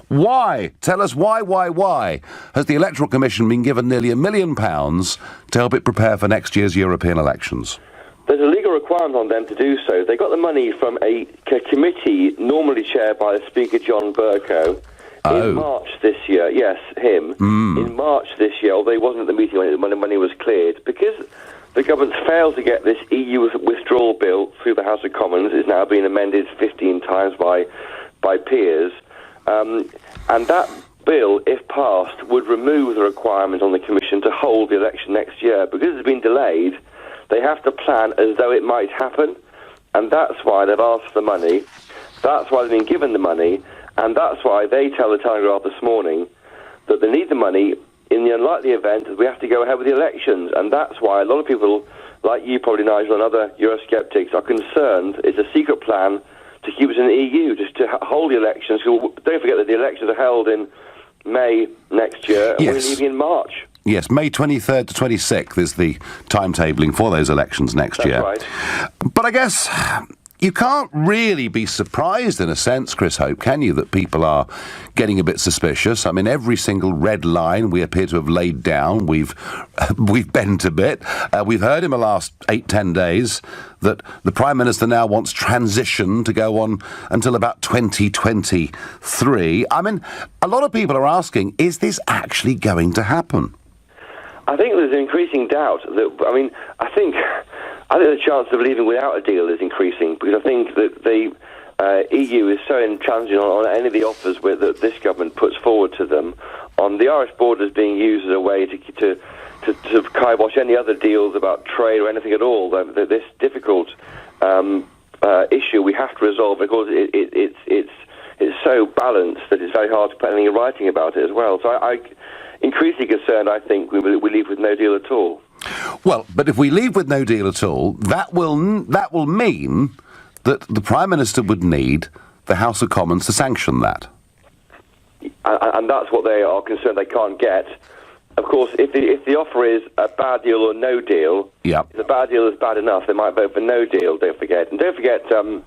Why? Tell us why has the Electoral Commission been given nearly £1 million to help it prepare for next year's European elections? There's a legal requirement on them to do so. They got the money from a committee normally chaired by the Speaker, John Bercow, in March this year. Yes, him. In March this year, although he wasn't at the meeting when the money was cleared, because the government's failed to get this EU withdrawal bill through the House of Commons. It's now been amended 15 times by peers. And that bill, if passed, would remove the requirement on the Commission to hold the election next year. Because it's been delayed, they have to plan as though it might happen. And that's why they've asked for the money. That's why they've been given the money. And that's why they tell the Telegraph this morning that they need the money in the unlikely event that we have to go ahead with the elections. And that's why a lot of people, like you probably, Nigel, and other Eurosceptics, are concerned it's a secret plan to keep us in the EU, just to hold the elections. Don't forget that the elections are held in May next year, and we're leaving in March. Yes, May 23rd to 26th is the timetabling for those elections next year. That's right. But I guess you can't really be surprised, in a sense, Chris Hope, can you, that people are getting a bit suspicious? I mean, every single red line we appear to have laid down, we've bent a bit. We've heard in the last 8-10 days that the Prime Minister now wants transition to go on until about 2023. I mean, a lot of people are asking, is this actually going to happen? I think there's an increasing doubt that, I think the chance of leaving without a deal is increasing, because I think that the EU is so intransigent on any of the offers that this government puts forward to them. On the Irish borders being used as a way to kibosh any other deals about trade or anything at all. This difficult issue we have to resolve, because it's so balanced that it's very hard to put anything in writing about it as well. So I increasingly concerned, I think, we leave with no deal at all. Well, but if we leave with no deal at all, that will mean that the Prime Minister would need the House of Commons to sanction that. And that's what they are concerned they can't get. Of course, if the offer is a bad deal or no deal, if the bad deal is bad enough, they might vote for no deal, don't forget. And don't forget, 8%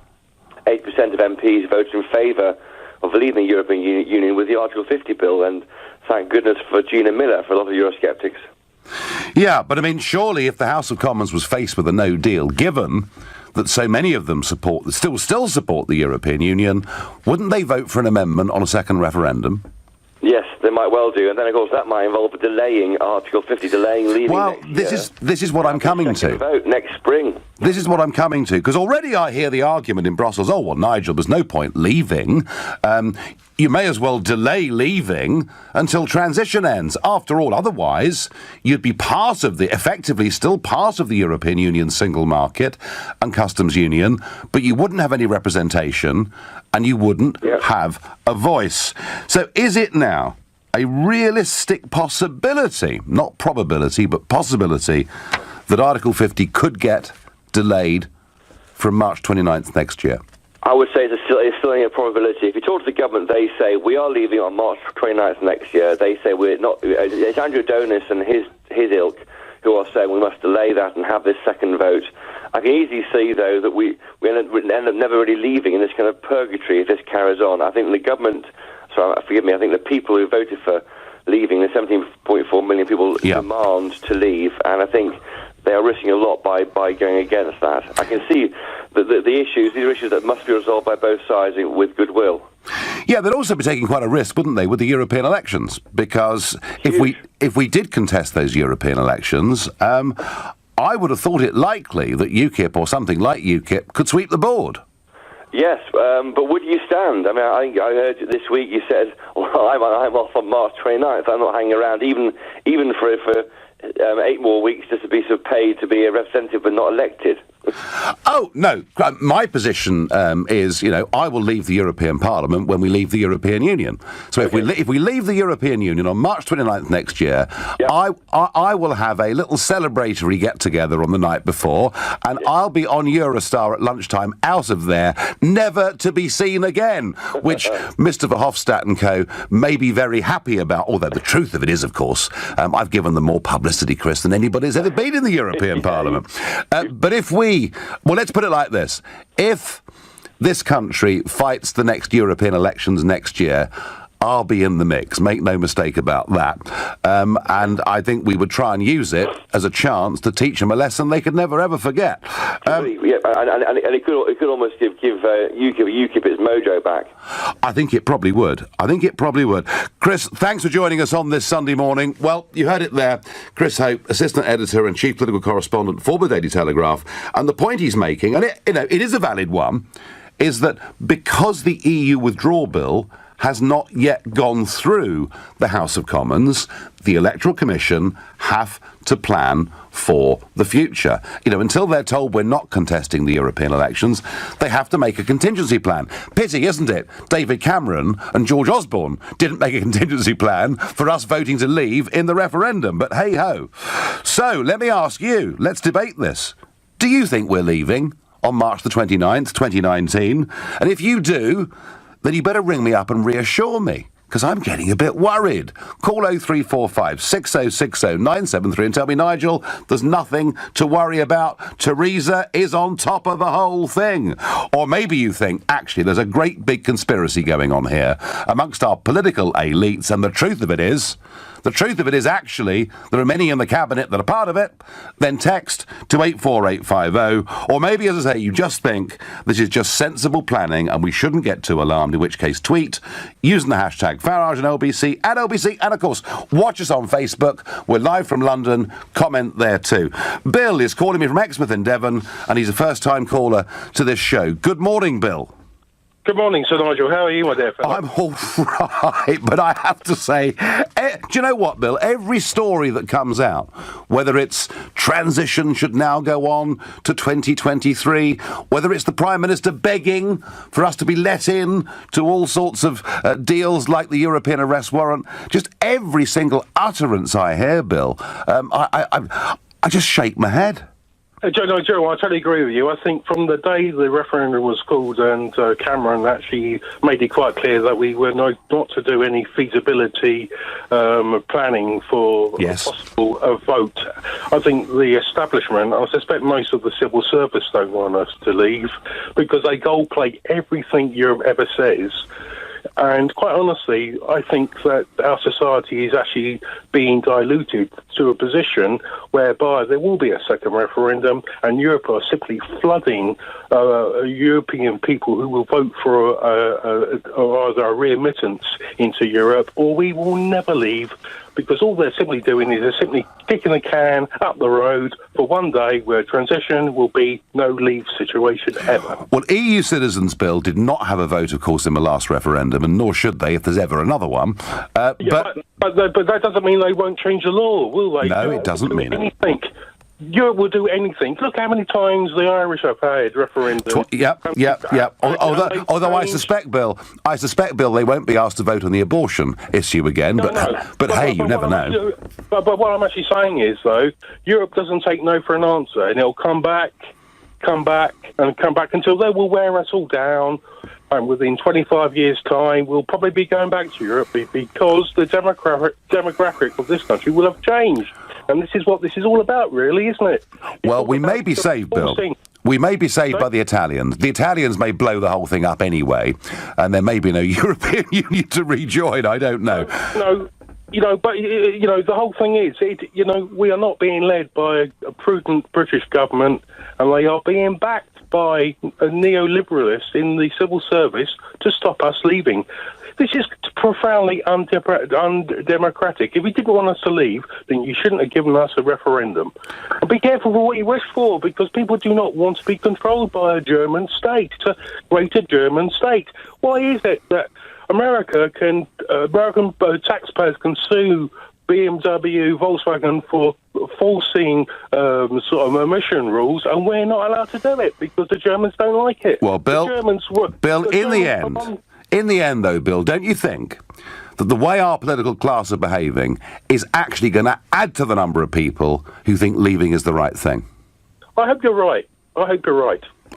of MPs voted in favour of leaving the European Union with the Article 50 bill, and thank goodness for Gina Miller, for a lot of Eurosceptics. Yeah, but I mean, surely if the House of Commons was faced with a no deal, given that so many of them still support the European Union, wouldn't they vote for an amendment on a second referendum? Yes, they might well do, and then of course that might involve delaying Article 50, delaying leaving. Well, this is what I'm coming to. Vote next spring. This is what I'm coming to, because already I hear the argument in Brussels, oh, well, Nigel, there's no point leaving. You may as well delay leaving until transition ends. After all, otherwise, you'd be effectively still part of the European Union single market and customs union, but you wouldn't have any representation and you wouldn't have a voice. So is it now a realistic possibility, not probability, but possibility, that Article 50 could get delayed from March 29th next year? I would say it's still a probability. If you talk to the government, they say we are leaving on March 29th next year. They say we're not. It's Andrew Donis and his ilk who are saying we must delay that and have this second vote. I can easily see, though, that we end up never really leaving in this kind of purgatory if this carries on. I think the government, forgive me, I think the people who voted for leaving, the 17.4 million people, demand to leave, and I think they are risking a lot by going against that. I can see that these are issues that must be resolved by both sides with goodwill. Yeah, they'd also be taking quite a risk, wouldn't they, with the European elections? Because if we did contest those European elections, I would have thought it likely that UKIP or something like UKIP could sweep the board. Yes, but would you stand? I mean, I heard this week you said, well, I'm off on March 29th. I'm not hanging around even for 8 more weeks just to be sort of paid to be a representative but not elected. Oh, no. My position is, I will leave the European Parliament when we leave the European Union. So if we leave the European Union on March 29th next year, I will have a little celebratory get-together on the night before, and I'll be on Eurostar at lunchtime, out of there, never to be seen again, which Mr Verhofstadt and co may be very happy about, although the truth of it is, of course, I've given them more publicity, Chris, than anybody's ever been in the European Parliament. But if let's put it like this. If this country fights the next European elections next year, I'll be in the mix, make no mistake about that. And I think we would try and use it as a chance to teach them a lesson they could never, ever forget. And it could almost give UKIP its mojo back. I think it probably would. Chris, thanks for joining us on this Sunday morning. Well, you heard it there. Chris Hope, Assistant Editor and Chief Political Correspondent for the Daily Telegraph. And the point he's making, and it is a valid one, is that because the EU withdrawal bill has not yet gone through the House of Commons, the Electoral Commission have to plan for the future. Until they're told we're not contesting the European elections, they have to make a contingency plan. Pity, isn't it? David Cameron and George Osborne didn't make a contingency plan for us voting to leave in the referendum, but hey-ho. So, let me ask you, let's debate this. Do you think we're leaving on March the 29th, 2019? And if you do, then you better ring me up and reassure me, because I'm getting a bit worried. Call 0345 6060 973 and tell me, Nigel, there's nothing to worry about. Theresa is on top of the whole thing. Or maybe you think, actually, there's a great big conspiracy going on here amongst our political elites, and the truth of it is actually there are many in the cabinet that are part of it. Then text to 84850. Or maybe, as I say, you just think this is just sensible planning and we shouldn't get too alarmed, in which case tweet using the hashtag Farage and LBC at LBC. And of course, watch us on Facebook. We're live from London. Comment there too. Bill is calling me from Exmouth in Devon, and he's a first-time caller to this show. Good morning, Bill. Good morning, Sir Nigel. How are you, my dear fellow? I'm all right, but I have to say, do you know what, Bill? Every story that comes out, whether it's transition should now go on to 2023, whether it's the Prime Minister begging for us to be let in to all sorts of deals like the European arrest warrant, just every single utterance I hear, Bill, I just shake my head. Joe, I totally agree with you. I think from the day the referendum was called and Cameron actually made it quite clear that we were not to do any feasibility planning for a possible vote, I think the establishment, I suspect most of the civil service don't want us to leave because they gold plate everything Europe ever says. And quite honestly, I think that our society is actually being diluted to a position whereby there will be a second referendum and Europe are simply flooding European people who will vote for either a readmittance into Europe or we will never leave, because all they're simply doing is they're simply kicking the can up the road for one day where transition will be no leave situation ever. Well, EU Citizens Bill did not have a vote, of course, in the last referendum, and nor should they if there's ever another one. But that doesn't mean they won't change the law, will they? No, it doesn't mean anything. Europe will do anything. Look how many times the Irish have had referendums. Yep. Although I suspect, Bill, they won't be asked to vote on the abortion issue again. But hey, you never know. But what I'm actually saying is, though, Europe doesn't take no for an answer, and it'll come back until they will wear us all down. And within 25 years' time, we'll probably be going back to Europe because the demographic of this country will have changed. And this is what this is all about, really, isn't it? Well, we may be saved, Bill. We may be saved by the Italians. The Italians may blow the whole thing up anyway, and there may be no European Union to rejoin. I don't know. No. The whole thing is, we are not being led by a prudent British government, and they are being backed by a neoliberalist in the civil service to stop us leaving. This is profoundly undemocratic. If you didn't want us to leave, then you shouldn't have given us a referendum. And be careful for what you wish for, because people do not want to be controlled by a German state. It's a greater German state. Why is it that American taxpayers can sue BMW, Volkswagen for forcing sort of emission rules, and we're not allowed to do it because the Germans don't like it? Well, Bill, in the end, though, Bill, don't you think that the way our political class are behaving is actually going to add to the number of people who think leaving is the right thing? I hope you're right.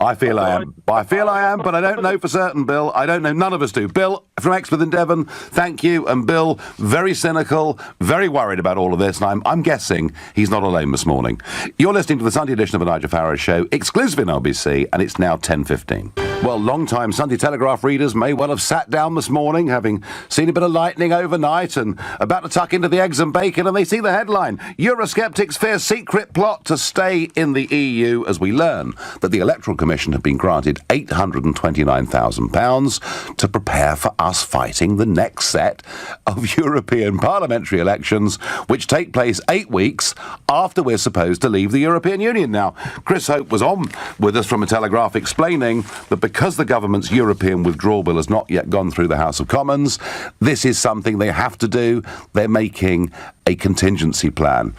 I feel I am, but I don't know for certain, Bill. I don't know. None of us do. Bill, from Exmouth in Devon, thank you. And Bill, very cynical, very worried about all of this, and I'm guessing he's not alone this morning. You're listening to the Sunday edition of the Nigel Farage Show, exclusive in LBC, and it's now 10:15. Well, long-time Sunday Telegraph readers may well have sat down this morning, having seen a bit of lightning overnight and about to tuck into the eggs and bacon, and they see the headline, Eurosceptics fear secret plot to stay in the EU, as we learn that the Electoral Commission have been granted £829,000 to prepare for us fighting the next set of European parliamentary elections, which take place 8 weeks after we're supposed to leave the European Union. Now, Chris Hope was on with us from a Telegraph explaining that because the government's European withdrawal bill has not yet gone through the House of Commons, this is something they have to do. They're making a contingency plan.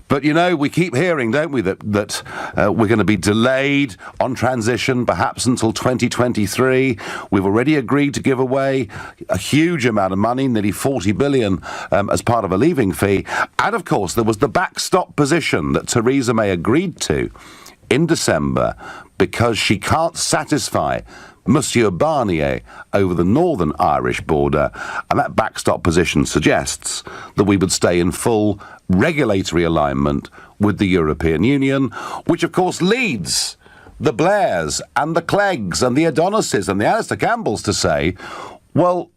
But, you know, we keep hearing, don't we, that we're going to be delayed on transition, perhaps until 2023. We've already agreed to give away a huge amount of money, nearly 40 billion, as part of a leaving fee. And, of course, there was the backstop position that Theresa May agreed to in December because she can't satisfy Monsieur Barnier over the Northern Irish border, and that backstop position suggests that we would stay in full regulatory alignment with the European Union, which of course leads the Blairs and the Cleggs and the Adonises and the Alistair Campbells to say, well,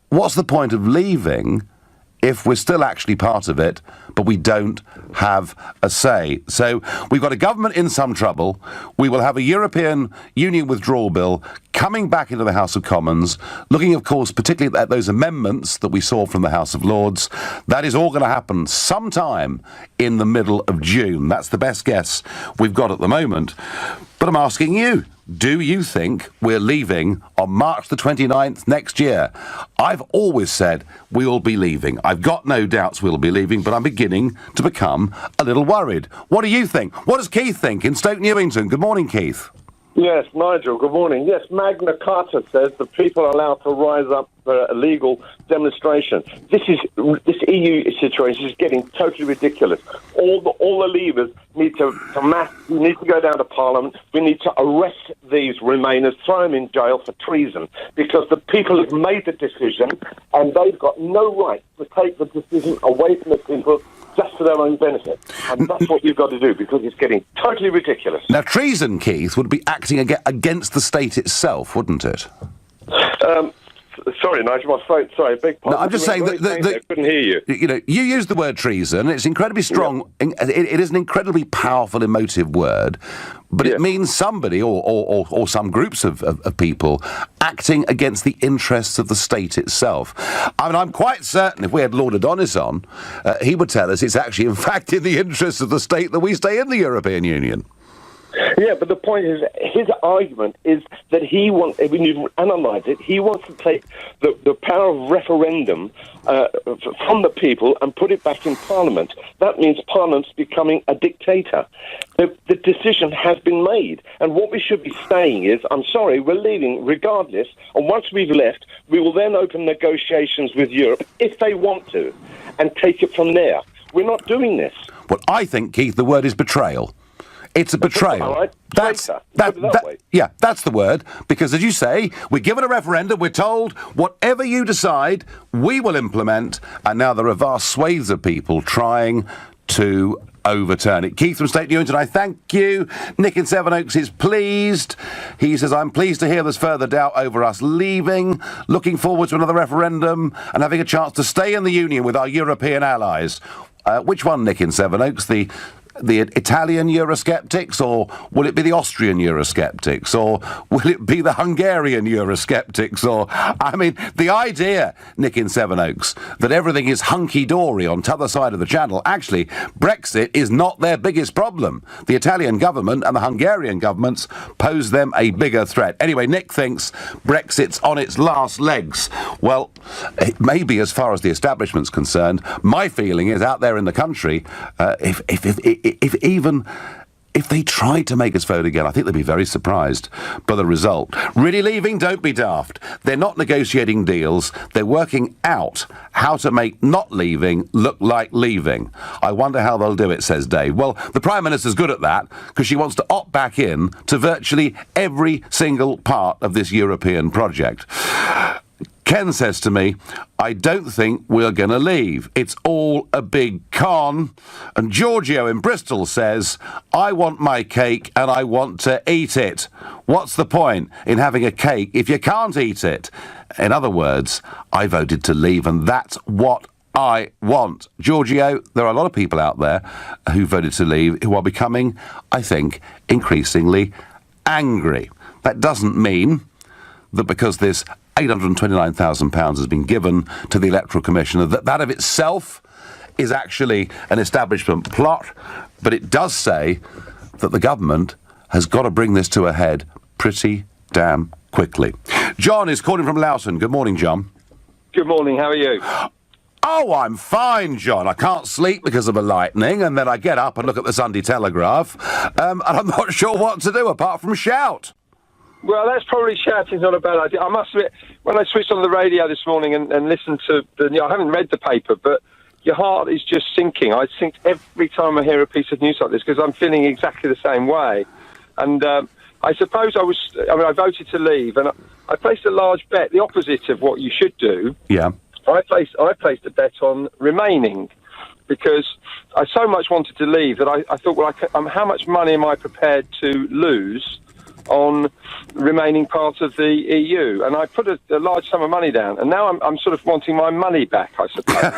what's the point of leaving if we're still actually part of it, but we don't have a say? So we've got a government in some trouble. We will have a European Union withdrawal bill coming back into the House of Commons, looking, of course, particularly at those amendments that we saw from the House of Lords. That is all going to happen sometime in the middle of June. That's the best guess we've got at the moment. But I'm asking you, do you think we're leaving on March the 29th next year? I've always said we'll be leaving. I've got no doubts we'll be leaving, but I'm beginning to become a little worried. What do you think? What does Keith think in Stoke Newington? Good morning, Keith. Yes, Nigel, good morning. Yes, Magna Carta says the people are allowed to rise up for a legal demonstration. This EU situation is getting totally ridiculous. All the leaders need to go down to Parliament. We need to arrest these Remainers, throw them in jail for treason, because the people have made the decision and they've got no right to take the decision away from the people just for their own benefit. And that's what you've got to do, because it's getting totally ridiculous. Now, treason, Keith, would be acting against the state itself, wouldn't it? Sorry, Nigel, my throat. Sorry, big pardon. No, I'm just saying that I couldn't hear you. You know, you used the word treason. It's incredibly strong. Yeah. It is an incredibly powerful, emotive word, but it means somebody or some groups of people acting against the interests of the state itself. I mean, I'm quite certain if we had Lord Adonis on, he would tell us it's actually, in fact, in the interests of the state that we stay in the European Union. Yeah, but the point is, his argument is that he wants, when you analyse it, he wants to take the power of referendum from the people and put it back in Parliament. That means Parliament's becoming a dictator. The decision has been made. And what we should be saying is, I'm sorry, we're leaving regardless. And once we've left, we will then open negotiations with Europe, if they want to, and take it from there. We're not doing this. Well, I think, Keith, the word is betrayal. It's a betrayal. Right. That's the word. Because, as you say, we're given a referendum, we're told, whatever you decide, we will implement, and now there are vast swathes of people trying to overturn it. Keith from Stoke Newington, I thank you. Nick in Sevenoaks is pleased. He says, I'm pleased to hear there's further doubt over us leaving. Looking forward to another referendum and having a chance to stay in the Union with our European allies. Which one, Nick in Sevenoaks? The Italian Eurosceptics, or will it be the Austrian Eurosceptics, or will it be the Hungarian Eurosceptics? Or, I mean, the idea, Nick in Sevenoaks, that everything is hunky-dory on t'other side of the channel, actually, Brexit is not their biggest problem. The Italian government and the Hungarian governments pose them a bigger threat. Anyway, Nick thinks Brexit's on its last legs. Well, it may be as far as the establishment's concerned. My feeling is out there in the country, if they tried to make us vote again, I think they'd be very surprised by the result. Really leaving? Don't be daft. They're not negotiating deals. They're working out how to make not leaving look like leaving. I wonder how they'll do it, says Dave. Well, the Prime Minister's good at that because she wants to opt back in to virtually every single part of this European project. Ken says to me, I don't think we're going to leave. It's all a big con. And Giorgio in Bristol says, I want my cake and I want to eat it. What's the point in having a cake if you can't eat it? In other words, I voted to leave and that's what I want. Giorgio, there are a lot of people out there who voted to leave who are becoming, I think, increasingly angry. That doesn't mean that because this £829,000 has been given to the Electoral Commissioner, that of itself is actually an establishment plot, but it does say that the government has got to bring this to a head pretty damn quickly. John is calling from Loughton. Good morning, John. Good morning, how are you? Oh, I'm fine, John. I can't sleep because of the lightning, and then I get up and look at the Sunday Telegraph, and I'm not sure what to do apart from shout. Well, that's probably shouting's not a bad idea. I must admit, when I switched on the radio this morning and listened to I haven't read the paper, but your heart is just sinking. I sink every time I hear a piece of news like this because I'm feeling exactly the same way. And I suppose I voted to leave, and I placed a large bet, the opposite of what you should do. Yeah. I placed a bet on remaining because I so much wanted to leave that I thought, well, how much money am I prepared to lose on remaining part of the EU? And I put a large sum of money down, and now I'm sort of wanting my money back, I suppose.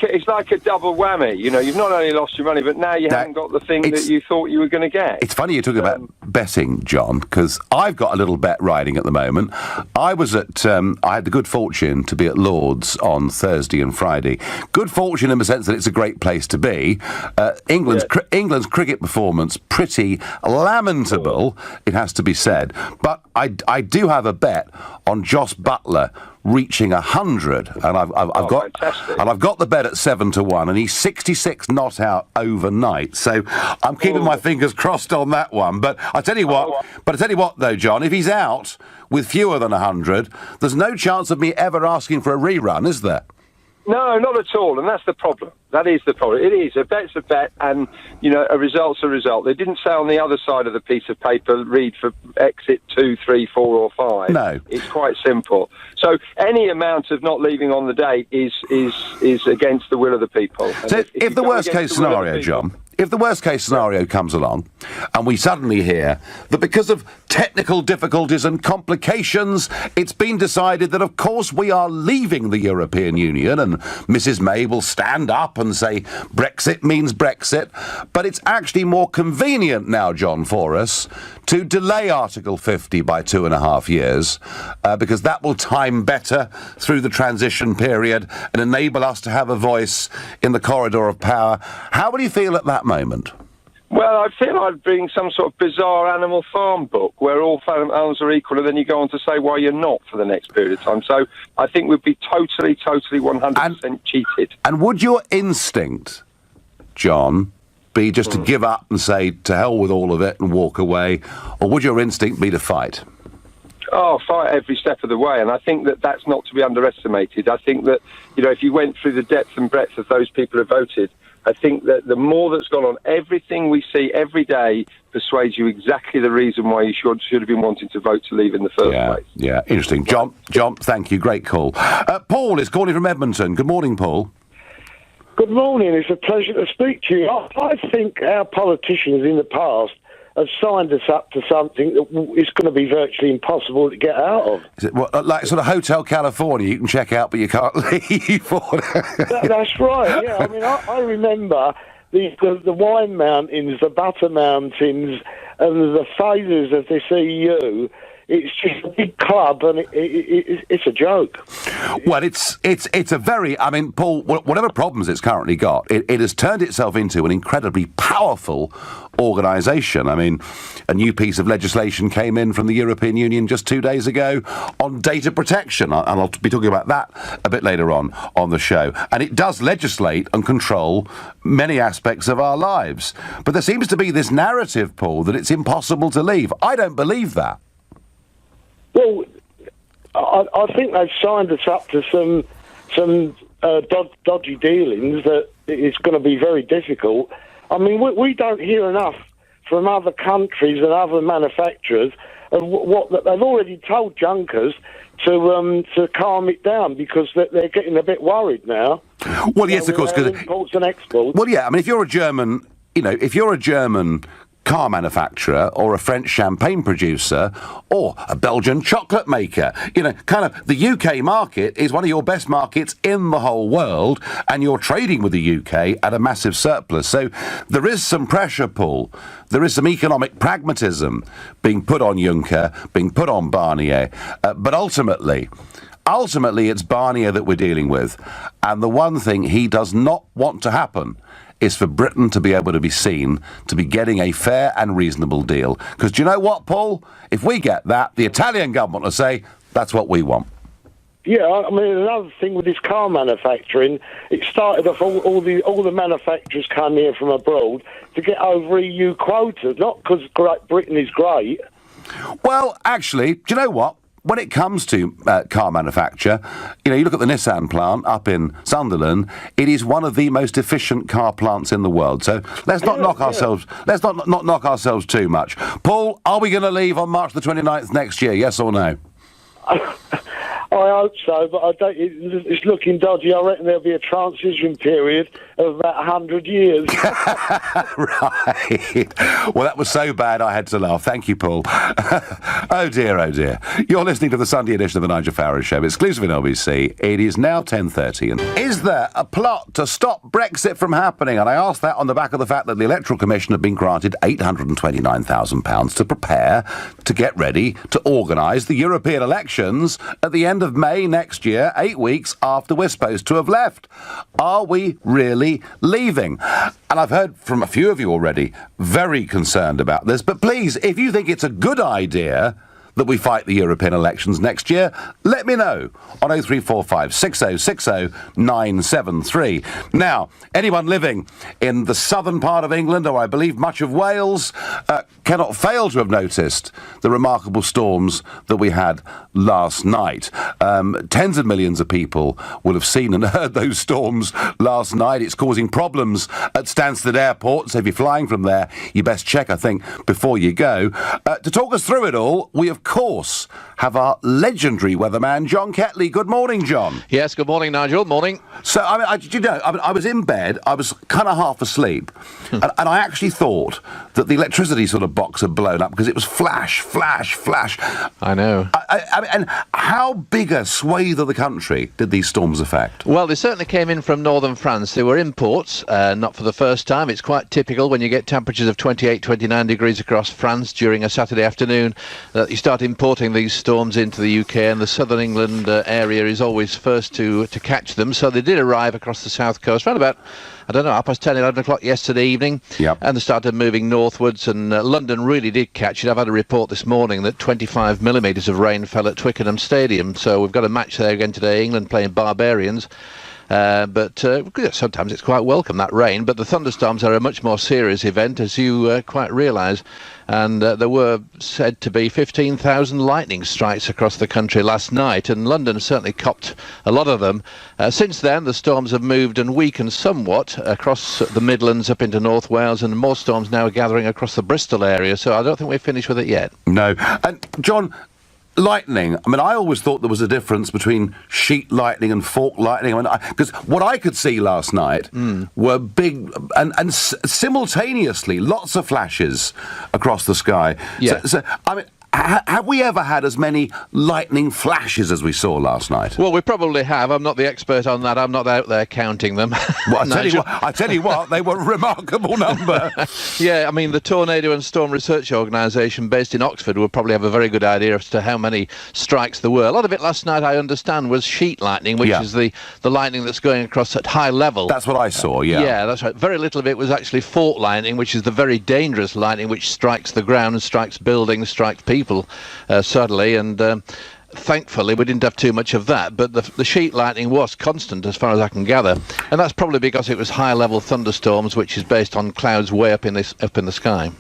It's like a double whammy. You know, you've not only lost your money, but now you haven't got the thing that you thought you were going to get. It's funny you're talking about betting, John, because I've got a little bet riding at the moment. I was at, I had the good fortune to be at Lord's on Thursday and Friday. Good fortune in the sense that it's a great place to be. England's cricket performance, pretty lamentable, it has to be said. But I do have a bet on Joss Butler reaching 100, and I've got the bet at 7-1, and he's 66 not out overnight. So I'm keeping my fingers crossed on that one. But I tell you what, though, John, if he's out with fewer than 100, there's no chance of me ever asking for a rerun, is there? No, not at all, and that's the problem. That is the problem. It is. A bet's a bet, and, you know, a result's a result. They didn't say on the other side of the piece of paper, read for exit 2, 3, 4 or 5. No. It's quite simple. So any amount of not leaving on the date is against the will of the people. So if the worst-case scenario, John, if the worst-case scenario comes along and we suddenly hear that because of technical difficulties and complications, it's been decided that, of course, we are leaving the European Union, and Mrs May will stand up and say Brexit means Brexit, but it's actually more convenient now, John, for us to delay Article 50 by 2.5 years because that will time better through the transition period and enable us to have a voice in the corridor of power. How would you feel at that moment? Well, I feel I'd bring some sort of bizarre Animal Farm book where all animals are equal, and then you go on to say why you're not for the next period of time. So I think we'd be totally 100% cheated. And would your instinct, John, be just to give up and say, to hell with all of it and walk away, or would your instinct be to fight? Oh, fight every step of the way, and I think that that's not to be underestimated. I think that, you know, if you went through the depth and breadth of those people who voted, I think that the more that's gone on, everything we see every day persuades you exactly the reason why you should have been wanting to vote to leave in the first place. Yeah, interesting. John, thank you. Great call. Paul is calling from Edmonton. Good morning, Paul. Good morning. It's a pleasure to speak to you. I think our politicians in the past have signed us up to something that is going to be virtually impossible to get out of. Is it like sort of Hotel California? You can check out, but you can't leave. That's right. Yeah, I mean, I remember the wine mountains, the butter mountains, and the phases of this EU. It's just a big club, and it's a joke. Well, it's a very... I mean, Paul, whatever problems it's currently got, it has turned itself into an incredibly powerful organisation. I mean, a new piece of legislation came in from the European Union just 2 days ago on data protection, and I'll be talking about that a bit later on the show. And it does legislate and control many aspects of our lives. But there seems to be this narrative, Paul, that it's impossible to leave. I don't believe that. Well, I think they've signed us up to some dodgy dealings that it's going to be very difficult. I mean, we don't hear enough from other countries and other manufacturers what they've already told Junkers to calm it down because they're getting a bit worried now. Well, yes, of course, because imports and exports. Well, yeah, I mean, if you're a German, if you're a German car manufacturer or a French champagne producer or a Belgian chocolate maker, kind of the UK market is one of your best markets in the whole world, and you're trading with the UK at a massive surplus. So there is some pressure, Paul. There is some economic pragmatism being put on Juncker, being put on Barnier, but ultimately, it's Barnier that we're dealing with. And the one thing he does not want to happen is for Britain to be able to be seen to be getting a fair and reasonable deal. Because do you know what, Paul? If we get that, the Italian government will say, that's what we want. Yeah, I mean, another thing with this car manufacturing, it started off all the manufacturers come here from abroad to get over EU quotas, not because Great Britain is great. Well, actually, do you know what? When it comes to car manufacture, you look at the Nissan plant up in Sunderland. It is one of the most efficient car plants in the world. So let's not knock ourselves. Let's not knock ourselves too much. Paul, are we going to leave on March the 29th next year? Yes or no? I hope so, but I don't. It's looking dodgy. I reckon there'll be a transition period of about 100 years. Right. Well, that was so bad I had to laugh. Thank you, Paul. Oh dear, oh dear. You're listening to the Sunday edition of the Nigel Farage Show, exclusive in LBC. It is now 10:30. And is there a plot to stop Brexit from happening? And I asked that on the back of the fact that the Electoral Commission had been granted £829,000 to prepare to get ready to organise the European elections at the end of May next year, 8 weeks after we're supposed to have left. Are we really leaving? And I've heard from a few of you already very concerned about this, but please, if you think it's a good idea that we fight the European elections next year, let me know on 0345 6060 973. Now, anyone living in the southern part of England, or I believe much of Wales, cannot fail to have noticed the remarkable storms that we had last night. Tens of millions of people will have seen and heard those storms last night. It's causing problems at Stansted Airport, so if you're flying from there, you best check, I think, before you go. To talk us through it all, we of course have our legendary weatherman, John Ketley. Good morning, John. Yes, good morning, Nigel. Morning. So, I was in bed, I was kind of half asleep, and I actually thought that the electricity sort of box had blown up because it was flash, flash, flash. I know. I mean, and how big a swathe of the country did these storms affect? Well, they certainly came in from northern France. They were imports, not for the first time. It's quite typical when you get temperatures of 28, 29 degrees across France during a Saturday afternoon that you start importing these storms into the UK, and the southern England area is always first to catch them. So they did arrive across the south coast around about, 10:30, 11 o'clock yesterday evening. Yep. And they started moving northwards, and London really did catch it. I've had a report this morning that 25 millimetres of rain fell at Twickenham Stadium. So we've got a match there again today, England playing Barbarians. But sometimes it's quite welcome, that rain. But the thunderstorms are a much more serious event, as you quite realise. And there were said to be 15,000 lightning strikes across the country last night, and London certainly copped a lot of them. Since then, the storms have moved and weakened somewhat across the Midlands up into North Wales, and more storms now are gathering across the Bristol area. So I don't think we're finished with it yet. No. And, John, lightning. I mean, I always thought there was a difference between sheet lightning and fork lightning. I mean, because what I could see last night were big and simultaneously lots of flashes across the sky. Yeah. So I mean, have we ever had as many lightning flashes as we saw last night? Well, we probably have. I'm not the expert on that. I'm not out there counting them. Well, I tell you what, they were a remarkable number. Yeah, I mean, the Tornado and Storm Research Organisation based in Oxford will probably have a very good idea as to how many strikes there were. A lot of it last night, I understand, was sheet lightning, which is the lightning that's going across at high level. That's what I saw, yeah. Yeah, that's right. Very little of it was actually fault lightning, which is the very dangerous lightning which strikes the ground, strikes buildings, strikes people suddenly, and thankfully we didn't have too much of that, but the sheet lightning was constant as far as I can gather, and that's probably because it was high level thunderstorms, which is based on clouds way up in the sky.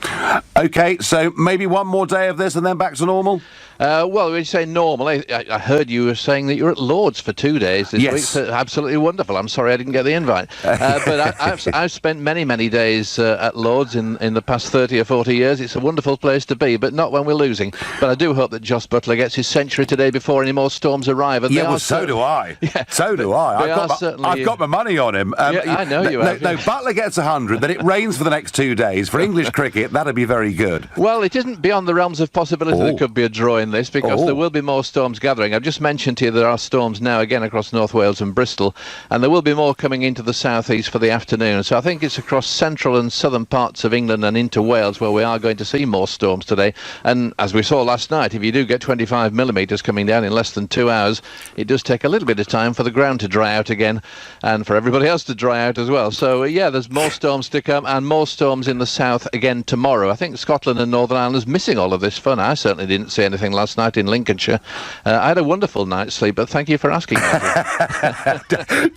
Okay, so maybe one more day of this and then back to normal? Well, when you say normal, I heard you were saying that you're at Lord's for 2 days this week. So absolutely wonderful. I'm sorry I didn't get the invite. But I've spent many days at Lord's in the past 30 or 40 years. It's a wonderful place to be, but not when we're losing. But I do hope that Jos Buttler gets his century today before any more storms arrive. And so do I. Yeah, so do I. I've got my money on him. I know you have. No, Buttler gets 100, then it rains for the next 2 days. For English cricket, that'd be very good. Well, it isn't beyond the realms of possibility there could be a draw in this, because there will be more storms gathering. I've just mentioned to you there are storms now again across North Wales and Bristol, and there will be more coming into the southeast for the afternoon. So I think it's across central and southern parts of England and into Wales where we are going to see more storms today. And as we saw last night, if you do get 25 millimetres coming down in less than 2 hours, it does take a little bit of time for the ground to dry out again and for everybody else to dry out as well. So yeah, there's more storms to come, and more storms in the south again tomorrow. I think Scotland and Northern Ireland is missing all of this fun. I certainly didn't see anything last night in Lincolnshire. I had a wonderful night's sleep, but thank you for asking.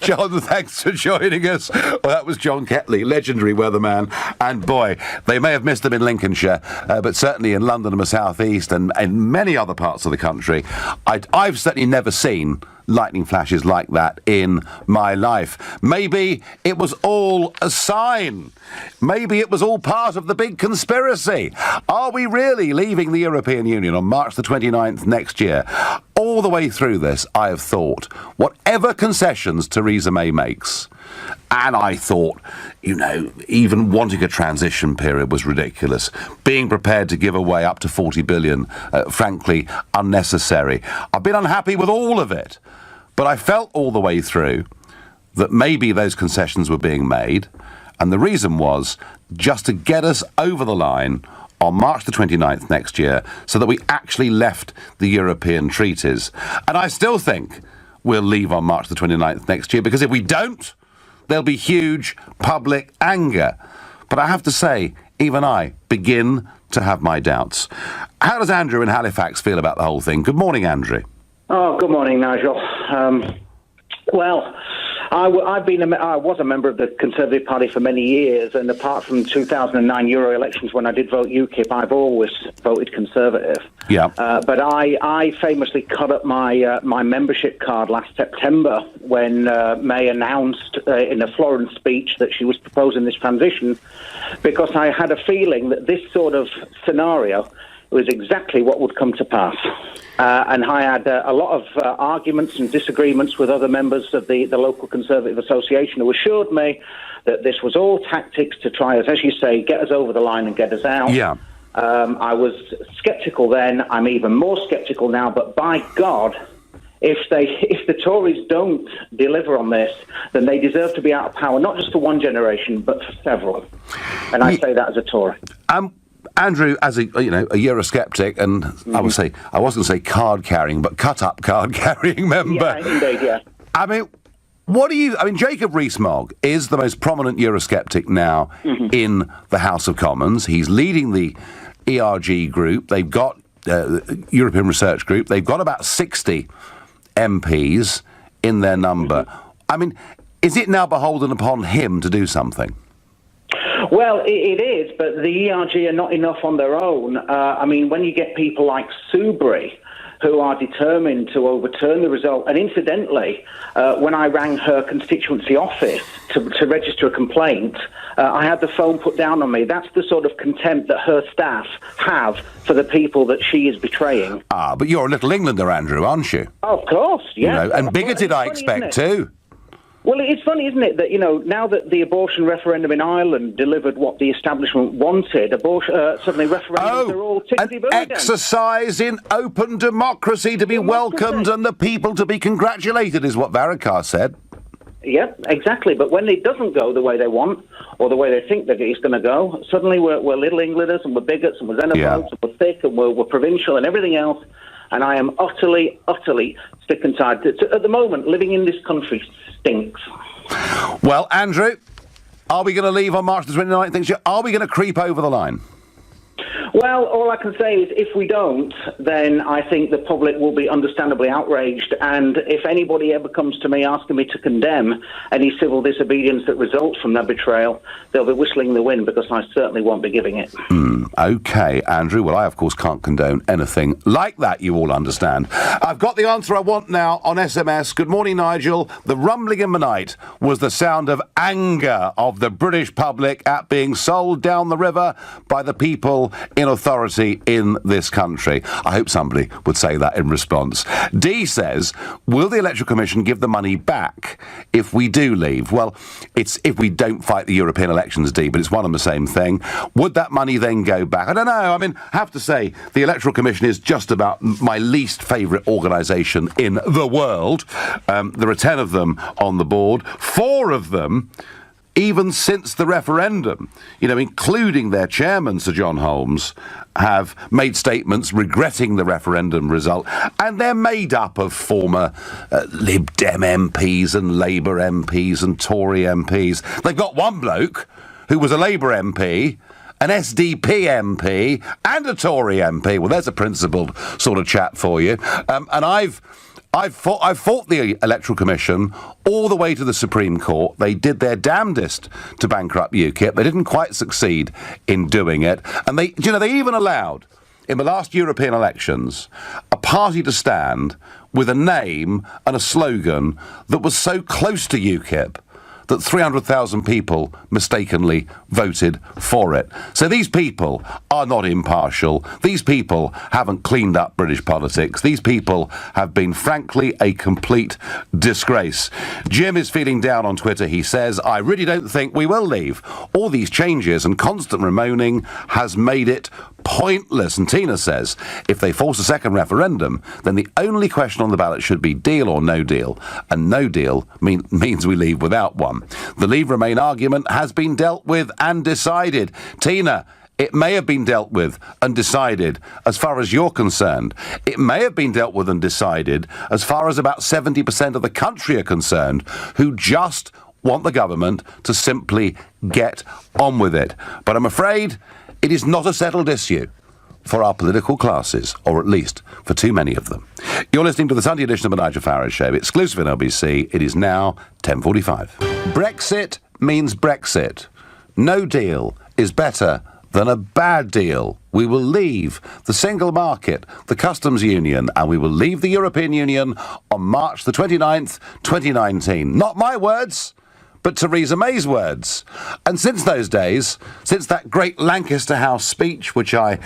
John, thanks for joining us. Well, that was John Ketley, legendary weatherman. And boy, they may have missed him in Lincolnshire, but certainly in London and the south east and many other parts of the country, I've certainly never seen lightning flashes like that in my life. Maybe it was all a sign. Maybe it was all part of the big conspiracy. Are we really leaving the European Union on March the 29th next year? All the way through this, I have thought, whatever concessions Theresa May makes, and I thought, even wanting a transition period was ridiculous. Being prepared to give away up to 40 billion, frankly, unnecessary. I've been unhappy with all of it. But I felt all the way through that maybe those concessions were being made, and the reason was just to get us over the line on March the 29th next year so that we actually left the European treaties. And I still think we'll leave on March the 29th next year, because if we don't, there'll be huge public anger. But I have to say, even I begin to have my doubts. How does Andrew in Halifax feel about the whole thing? Good morning, Andrew. Oh, good morning, Nigel. Well, I was a member of the Conservative Party for many years, and apart from 2009 Euro elections when I did vote UKIP, I've always voted Conservative. Yeah. But I famously cut up my membership card last September when May announced in a Florence speech that she was proposing this transition, because I had a feeling that this sort of scenario was exactly what would come to pass. And I had a lot of arguments and disagreements with other members of the local Conservative Association who assured me that this was all tactics to try, as you say, get us over the line and get us out. Yeah. I was sceptical then. I'm even more sceptical now. But by God, if the Tories don't deliver on this, then they deserve to be out of power, not just for one generation, but for several. And I say that as a Tory. Andrew, as a Eurosceptic, and I wasn't going to say card-carrying, but cut-up card-carrying member. Yeah, indeed, yeah. Jacob Rees-Mogg is the most prominent Eurosceptic now in the House of Commons. He's leading the ERG group. They've got European Research Group. They've got about 60 MPs in their number. Is it now beholden upon him to do something? Well, it is, but the ERG are not enough on their own. When you get people like Soubry, who are determined to overturn the result, and incidentally, when I rang her constituency office to register a complaint, I had the phone put down on me. That's the sort of contempt that her staff have for the people that she is betraying. But you're a Little Englander, Andrew, aren't you? Oh, of course, yeah. And bigoted, I expect, too. Well, it's funny, isn't it, that, now that the abortion referendum in Ireland delivered what the establishment wanted, suddenly referendums are all tickety-boo again. Exercise in open democracy to be welcomed and the people to be congratulated, is what Varadkar said. Yeah, exactly. But when it doesn't go the way they want, or the way they think that it's going to go, suddenly we're Little Englanders and we're bigots and we're xenophobes and we're thick and we're provincial and everything else. And I am utterly, utterly sick and tired. At the moment, living in this country stinks. Well, Andrew, are we going to leave on March the 29th next year? Are we going to creep over the line? Well, all I can say is if we don't, then I think the public will be understandably outraged. And if anybody ever comes to me asking me to condemn any civil disobedience that results from that betrayal, they'll be whistling the wind, because I certainly won't be giving it. OK, Andrew. Well, I, of course, can't condone anything like that, you all understand. I've got the answer I want now on SMS. Good morning, Nigel. The rumbling in the night was the sound of anger of the British public at being sold down the river by the people in authority in this country. I hope somebody would say that in response. D says, will the Electoral Commission give the money back if we do leave? Well, it's if we don't fight the European elections, D, but it's one and the same thing. Would that money then go back? I don't know. I mean, I have to say, the Electoral Commission is just about my least favourite organisation in the world. There are 10 of them on the board. 4 of them even since the referendum, including their chairman, Sir John Holmes, have made statements regretting the referendum result. And they're made up of former Lib Dem MPs and Labour MPs and Tory MPs. They've got one bloke who was a Labour MP, an SDP MP and a Tory MP. Well, there's a principled sort of chap for you. And I've fought the Electoral Commission all the way to the Supreme Court. They did their damnedest to bankrupt UKIP. They didn't quite succeed in doing it. And they even allowed, in the last European elections, a party to stand with a name and a slogan that was so close to UKIP that 300,000 people mistakenly voted for it. So these people are not impartial. These people haven't cleaned up British politics. These people have been, frankly, a complete disgrace. Jim is feeling down on Twitter. He says, I really don't think we will leave. All these changes and constant bemoaning has made it pointless. And Tina says, if they force a second referendum, then the only question on the ballot should be deal or no deal. And no deal means we leave without one. The Leave Remain argument has been dealt with and decided. Tina, it may have been dealt with and decided as far as you're concerned. It may have been dealt with and decided as far as about 70% of the country are concerned, who just want the government to simply get on with it. But I'm afraid it is not a settled issue for our political classes, or at least for too many of them. You're listening to the Sunday edition of the Nigel Farage Show, exclusive in LBC. It is now 10:45. Brexit means Brexit. No deal is better than a bad deal. We will leave the single market, the customs union, and we will leave the European Union on March the 29th, 2019. Not my words, but Theresa May's words. And since those days, since that great Lancaster House speech, which I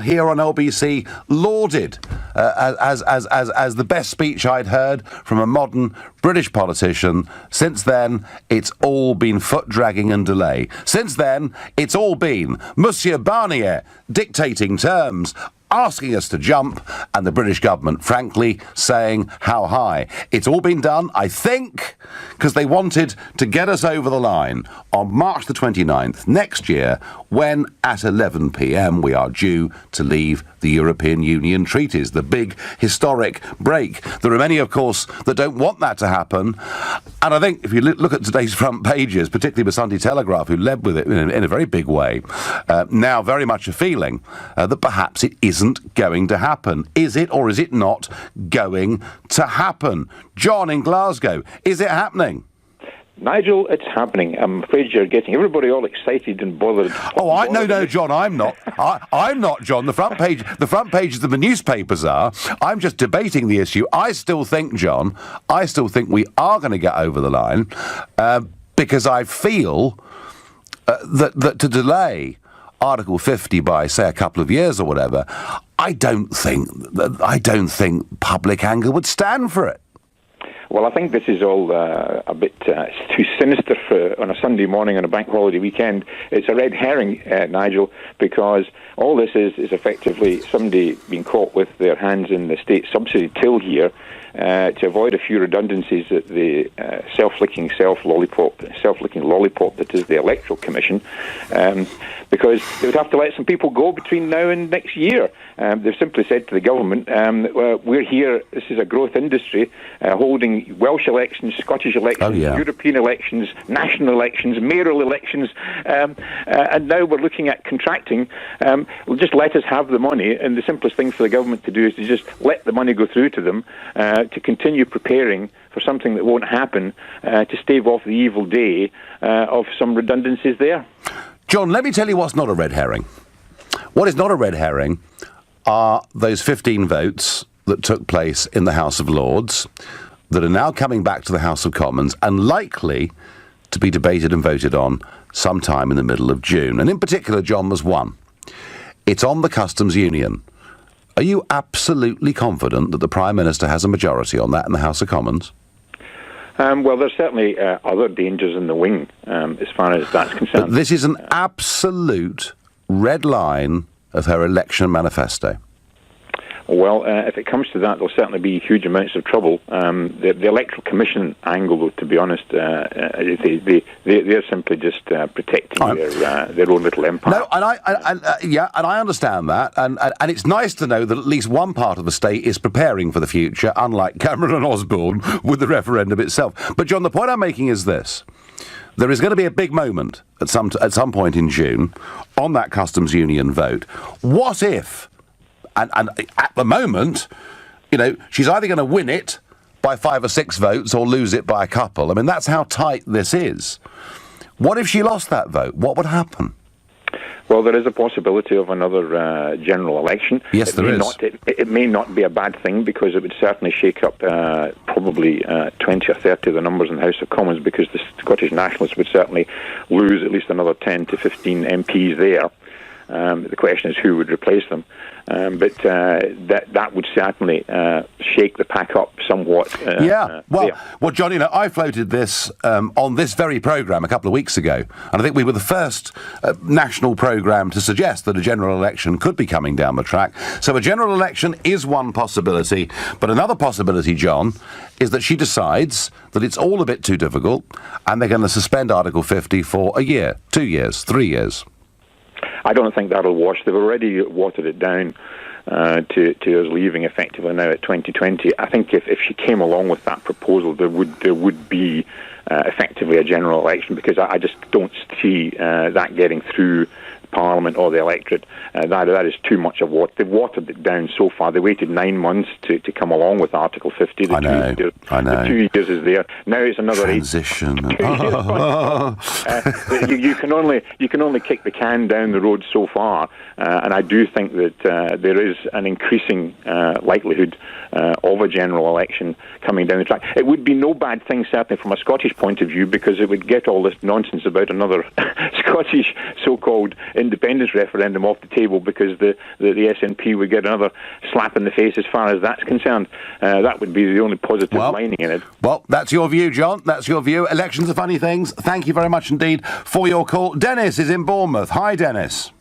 hear on LBC lauded as the best speech I'd heard from a modern British politician, since then, it's all been foot-dragging and delay. Since then, it's all been Monsieur Barnier dictating terms, asking us to jump, and the British government, frankly, saying how high. It's all been done, I think, because they wanted to get us over the line on March the 29th next year, when at 11 p.m. we are due to leave the European Union treaties, the big historic break. There are many, of course, that don't want that to happen. And I think if you look at today's front pages, particularly the Sunday Telegraph, who led with it in a very big way, now very much a feeling that perhaps it isn't going to happen. Is it, or is it not going to happen? John in Glasgow, is it happening? Nigel, it's happening. I'm afraid you're getting everybody all excited and bothered. Oh, no, John, I'm not. I'm not, John. The front pages of the newspapers are. I'm just debating the issue. I still think we are going to get over the line because I feel that to delay Article 50 by, say, a couple of years or whatever, I don't think public anger would stand for it. Well, I think this is all a bit too sinister on a Sunday morning on a bank holiday weekend. It's a red herring, Nigel, because all this is effectively somebody being caught with their hands in the state subsidy till here, to avoid a few redundancies at the self-licking lollipop that is the Electoral Commission, because they would have to let some people go between now and next year. They've simply said to the government, we're here, this is a growth industry, holding Welsh elections, Scottish elections, European elections, national elections, mayoral elections, and now we're looking at contracting. Just let us have the money, and the simplest thing for the government to do is to just let the money go through to them, to continue preparing for something that won't happen, to stave off the evil day of some redundancies there. John, let me tell you what's not a red herring. What is not a red herring are those 15 votes that took place in the House of Lords that are now coming back to the House of Commons and likely to be debated and voted on sometime in the middle of June. And in particular, John, was one. It's on the customs union. Are you absolutely confident that the Prime Minister has a majority on that in the House of Commons? Well, there's certainly other dangers in the wing as far as that's concerned. But this is an absolute red line of her election manifesto. Well, if it comes to that, there'll certainly be huge amounts of trouble. The Electoral Commission angle, though, to be honest, they're simply just protecting their own little empire. No, and I understand that, and it's nice to know that at least one part of the state is preparing for the future, unlike Cameron and Osborne with the referendum itself. But John, the point I'm making is this. There is going to be a big moment at some point in June on that customs union vote. What if, and at the moment, she's either going to win it by 5 or 6 votes or lose it by a couple. I mean, that's how tight this is. What if she lost that vote? What would happen? Well, there is a possibility of another general election. Yes, there is. It may not be a bad thing, because it would certainly shake up probably 20 or 30 of the numbers in the House of Commons, because the Scottish Nationalists would certainly lose at least another 10 to 15 MPs there. The question is who would replace them. But that would certainly shake the pack up somewhat. Well, John, I floated this on this very programme a couple of weeks ago, and I think we were the first national programme to suggest that a general election could be coming down the track. So a general election is one possibility, but another possibility, John, is that she decides that it's all a bit too difficult, and they're going to suspend Article 50 for a year, 2 years, 3 years. I don't think that'll wash. They've already watered it down to us leaving effectively now at 2020. I think if she came along with that proposal, there would be effectively a general election, because I just don't see that getting through Parliament or the electorate. That is too much of what they've watered it down so far. They waited 9 months to come along with Article 50. I know. The 2 years is there. Now it's another transition. You can only kick the can down the road so far, and I do think that there is an increasing likelihood of a general election coming down the track. It would be no bad thing, certainly from a Scottish point of view, because it would get all this nonsense about another Scottish so-called independence referendum off the table, because the SNP would get another slap in the face as far as that's concerned. That would be the only positive lining in it. Well, that's your view, John. That's your view. Elections are funny things. Thank you very much indeed for your call. Dennis is in Bournemouth. Hi, Dennis.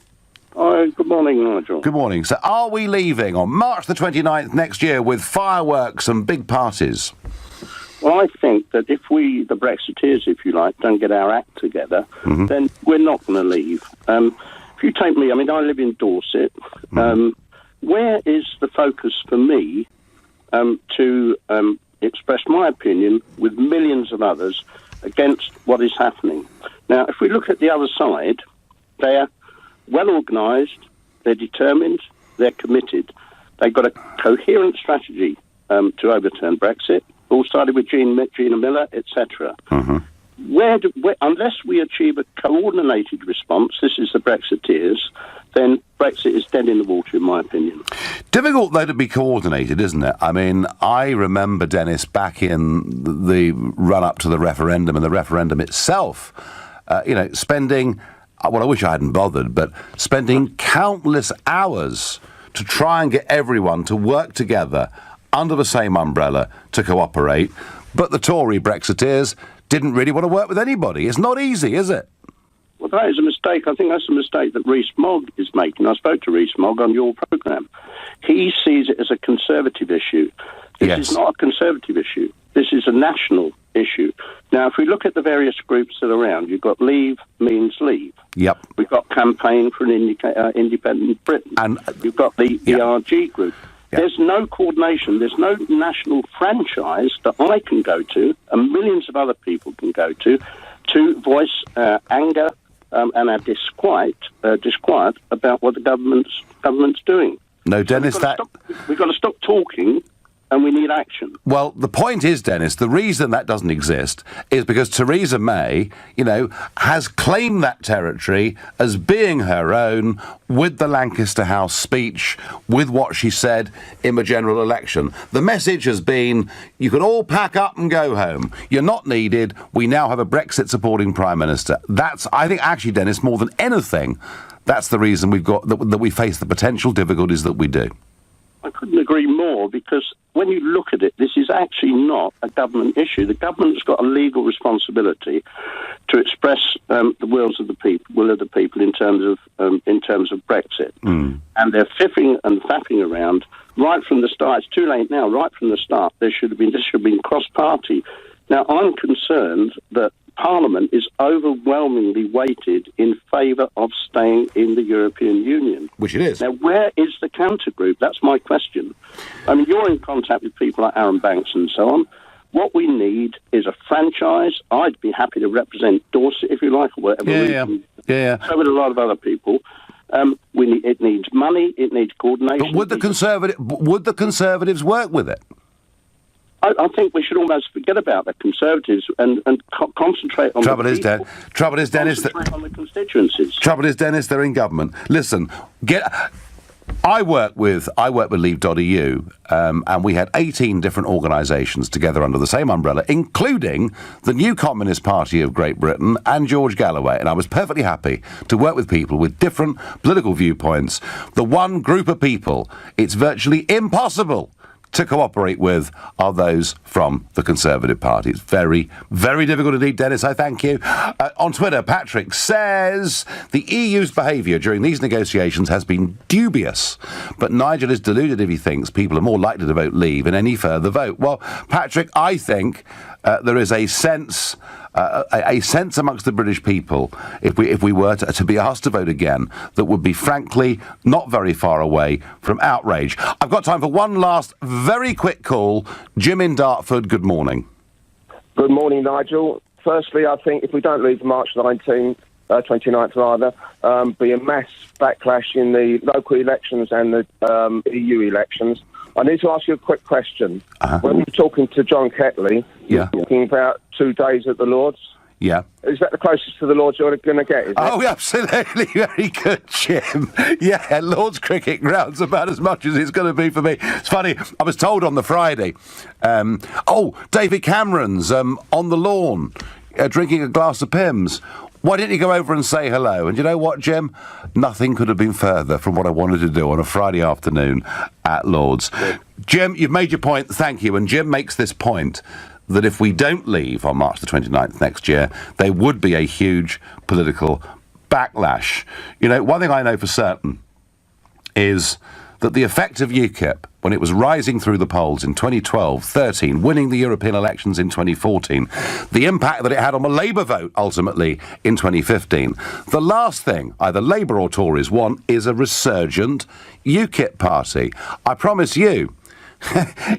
Hi, good morning, Nigel. Good morning. So are we leaving on March the 29th next year with fireworks and big parties? Well, I think that if we, the Brexiteers, if you like, don't get our act together, then we're not going to leave. If you take me, I mean, I live in Dorset. Where is the focus for me to express my opinion with millions of others against what is happening? Now, if we look at the other side, they're well organised, they're determined, they're committed. They've got a coherent strategy to overturn Brexit. All started with Gina Miller, etc. Unless we achieve a coordinated response, this is the Brexiteers, then Brexit is dead in the water, in my opinion. Difficult, though, to be coordinated, isn't it? I mean, I remember, Dennis, back in the run-up to the referendum and the referendum itself, spending, well, I wish I hadn't bothered, but spending countless hours to try and get everyone to work together under the same umbrella to cooperate. But the Tory Brexiteers didn't really want to work with anybody. It's not easy, is it? Well, that is a mistake. I think that's a mistake that Rees-Mogg is making. I spoke to Rees-Mogg on your programme. He sees it as a conservative issue. This is not a Conservative issue. This is a national issue. Now, if we look at the various groups that are around, you've got Leave Means Leave. Yep. We've got Campaign for an Independent Britain. And you've got the ERG group. Yep. There's no coordination. There's no national franchise that I can go to, and millions of other people can go to voice anger and our disquiet about what the government's doing. No, Dennis, we've got to stop talking, and we need action. Well, the point is, Dennis, the reason that doesn't exist is because Theresa May, has claimed that territory as being her own with the Lancaster House speech, with what she said in the general election. The message has been, you can all pack up and go home. You're not needed. We now have a Brexit-supporting Prime Minister. That's, I think, actually, Dennis, more than anything, that's the reason that we face the potential difficulties that we do. I couldn't agree more, because when you look at it, this is actually not a government issue. The government's got a legal responsibility to express the will of the people in terms of Brexit, and they're fiffing and faffing around right from the start. It's too late now. Right from the start, this should have been cross-party. Now, I'm concerned that Parliament is overwhelmingly weighted in favour of staying in the European Union. Which it is. Now, where is the counter group? That's my question. I mean, you're in contact with people like Aaron Banks and so on. What we need is a franchise. I'd be happy to represent Dorset, if you like, or whatever. Yeah. So would a lot of other people. It needs money. It needs coordination. But would the Conservatives work with it? I think we should almost forget about the Conservatives and concentrate on Trouble is, Dennis. Concentrate on the constituencies. Trouble is, Dennis, they're in government. Listen, I work with Leave.eu, and we had 18 different organisations together under the same umbrella, including the New Communist Party of Great Britain and George Galloway. And I was perfectly happy to work with people with different political viewpoints. The one group of people it's virtually impossible to cooperate with are those from the Conservative Party. It's very, very difficult indeed, Dennis. I thank you. On Twitter, Patrick says the EU's behaviour during these negotiations has been dubious, but Nigel is deluded if he thinks people are more likely to vote Leave in any further vote. Well, Patrick, I think there is a sense amongst the British people, if we were to be asked to vote again, that would be frankly not very far away from outrage. I've got time for one last very quick call. Jim in Dartford, good morning. Good morning, Nigel. Firstly, I think if we don't leave March 29th rather, be a mass backlash in the local elections and the EU elections. I need to ask you a quick question. When you're talking to John Ketley, you're talking about 2 days at the Lords. Yeah. Is that the closest to the Lords you're going to get? Oh, absolutely. Very good, Jim. Yeah, Lord's Cricket Ground's about as much as it's going to be for me. It's funny, I was told on the Friday, David Cameron's on the lawn drinking a glass of Pimm's. Why didn't you go over and say hello? And you know what, Jim? Nothing could have been further from what I wanted to do on a Friday afternoon at Lord's. Jim, you've made your point. Thank you. And Jim makes this point that if we don't leave on March the 29th next year, there would be a huge political backlash. You know, one thing I know for certain is that the effect of UKIP, when it was rising through the polls in 2012-13, winning the European elections in 2014, the impact that it had on the Labour vote, ultimately, in 2015. The last thing either Labour or Tories want is a resurgent UKIP party. I promise you,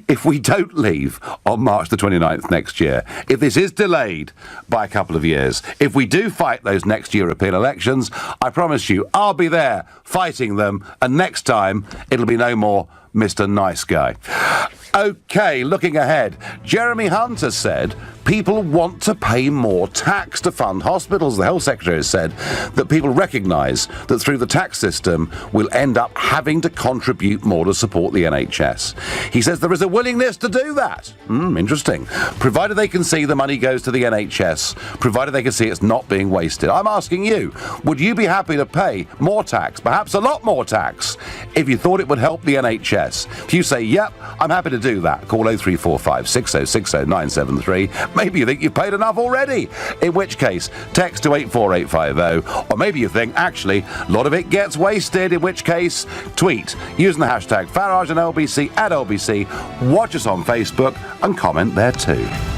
if we don't leave on March the 29th next year, if this is delayed by a couple of years, if we do fight those next European elections, I promise you, I'll be there fighting them, and next time it'll be no more Mr. Nice Guy. OK, looking ahead, Jeremy Hunt has said people want to pay more tax to fund hospitals. The Health Secretary has said that people recognise that through the tax system we'll end up having to contribute more to support the NHS. He says there is a willingness to do that. Interesting. Provided they can see the money goes to the NHS, provided they can see it's not being wasted. I'm asking you, would you be happy to pay more tax, perhaps a lot more tax, if you thought it would help the NHS? less. If you say, yep, I'm happy to do that, call 0345 6060 973. Maybe you think you've paid enough already, in which case, text to 84850. Or maybe you think, actually, a lot of it gets wasted, in which case, tweet using the hashtag Farage and LBC at LBC, watch us on Facebook and comment there too.